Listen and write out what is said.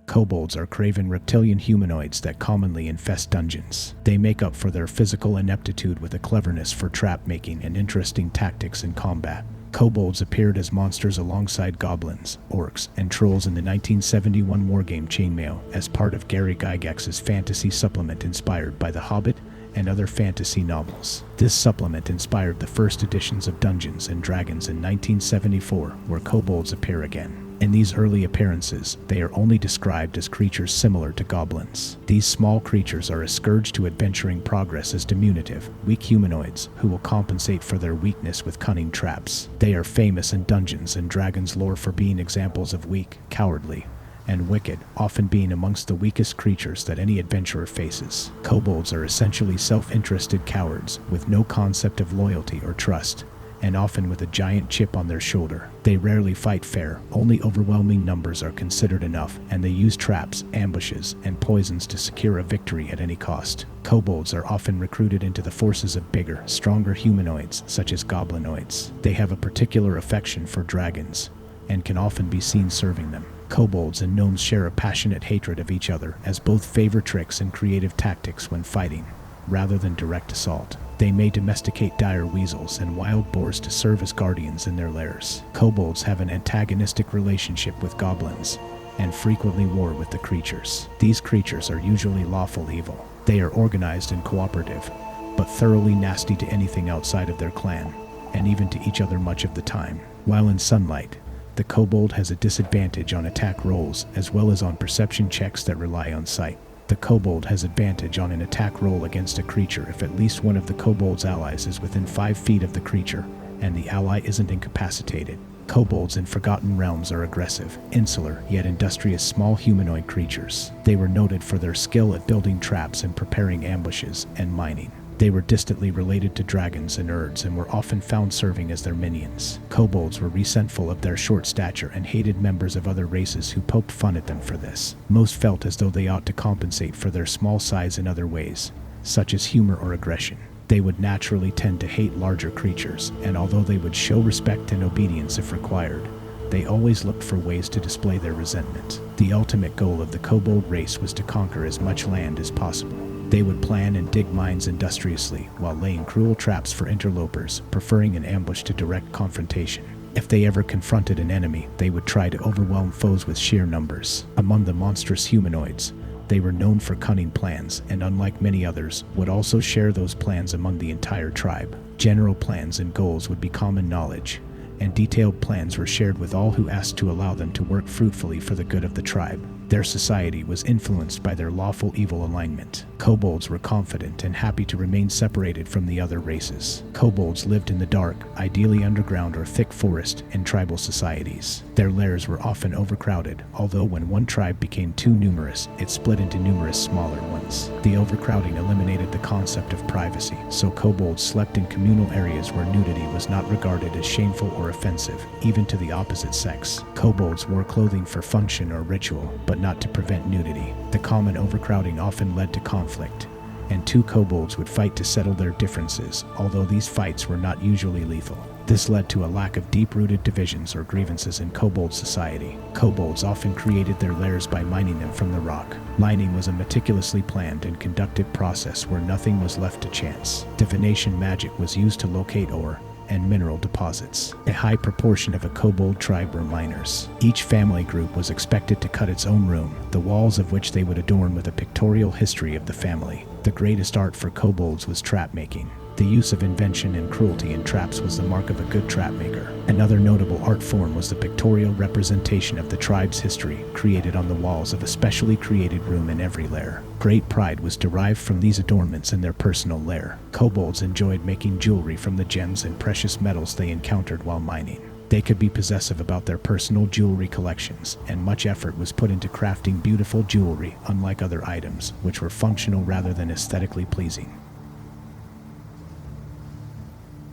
Kobolds are craven reptilian humanoids that commonly infest dungeons. They make up for their physical ineptitude with a cleverness for trap-making and interesting tactics in combat. Kobolds appeared as monsters alongside goblins, orcs, and trolls in the 1971 wargame Chainmail as part of Gary Gygax's fantasy supplement inspired by The Hobbit and other fantasy novels. This supplement inspired the first editions of Dungeons & Dragons in 1974, where kobolds appear again. In these early appearances, they are only described as creatures similar to goblins. These small creatures are a scourge to adventuring progress as diminutive, weak humanoids who will compensate for their weakness with cunning traps. They are famous in Dungeons & Dragons lore for being examples of weak, cowardly, and wicked, often being amongst the weakest creatures that any adventurer faces. Kobolds are essentially self-interested cowards with no concept of loyalty or trust, and often with a giant chip on their shoulder. They rarely fight fair, only overwhelming numbers are considered enough, and they use traps, ambushes, and poisons to secure a victory at any cost. Kobolds are often recruited into the forces of bigger, stronger humanoids, such as goblinoids. They have a particular affection for dragons, and can often be seen serving them. Kobolds and gnomes share a passionate hatred of each other, as both favor tricks and creative tactics when fighting, rather than direct assault. They may domesticate dire weasels and wild boars to serve as guardians in their lairs. Kobolds have an antagonistic relationship with goblins, and frequently war with the creatures. These creatures are usually lawful evil. They are organized and cooperative, but thoroughly nasty to anything outside of their clan, and even to each other much of the time. While in sunlight, the kobold has a disadvantage on attack rolls as well as on perception checks that rely on sight. The kobold has advantage on an attack roll against a creature if at least one of the kobold's allies is within 5 feet of the creature and the ally isn't incapacitated. Kobolds in Forgotten Realms are aggressive, insular, yet industrious small humanoid creatures. They were noted for their skill at building traps and preparing ambushes and mining. They were distantly related to dragons and urds and were often found serving as their minions. Kobolds were resentful of their short stature and hated members of other races who poked fun at them for this. Most felt as though they ought to compensate for their small size in other ways, such as humor or aggression. They would naturally tend to hate larger creatures, and although they would show respect and obedience if required, they always looked for ways to display their resentment. The ultimate goal of the kobold race was to conquer as much land as possible. They would plan and dig mines industriously while laying cruel traps for interlopers, preferring an ambush to direct confrontation. If they ever confronted an enemy, they would try to overwhelm foes with sheer numbers. Among the monstrous humanoids, they were known for cunning plans, and unlike many others, would also share those plans among the entire tribe. General plans and goals would be common knowledge, and detailed plans were shared with all who asked to allow them to work fruitfully for the good of the tribe. Their society was influenced by their lawful evil alignment. Kobolds were confident and happy to remain separated from the other races. Kobolds lived in the dark, ideally underground or thick forest, in tribal societies. Their lairs were often overcrowded, although when one tribe became too numerous, it split into numerous smaller ones. The overcrowding eliminated the concept of privacy, so kobolds slept in communal areas where nudity was not regarded as shameful or offensive, even to the opposite sex. Kobolds wore clothing for function or ritual, but not to prevent nudity. The common overcrowding often led to conflict, and two kobolds would fight to settle their differences, although these fights were not usually lethal. This led to a lack of deep-rooted divisions or grievances in kobold society. Kobolds often created their lairs by mining them from the rock. Mining was a meticulously planned and conducted process where nothing was left to chance. Divination magic was used to locate ore and mineral deposits. A high proportion of a kobold tribe were miners. Each family group was expected to cut its own room, the walls of which they would adorn with a pictorial history of the family. The greatest art for kobolds was trap making. The use of invention and cruelty in traps was the mark of a good trap maker. Another notable art form was the pictorial representation of the tribe's history, created on the walls of a specially created room in every lair. Great pride was derived from these adornments in their personal lair. Kobolds enjoyed making jewelry from the gems and precious metals they encountered while mining. They could be possessive about their personal jewelry collections, and much effort was put into crafting beautiful jewelry, unlike other items, which were functional rather than aesthetically pleasing.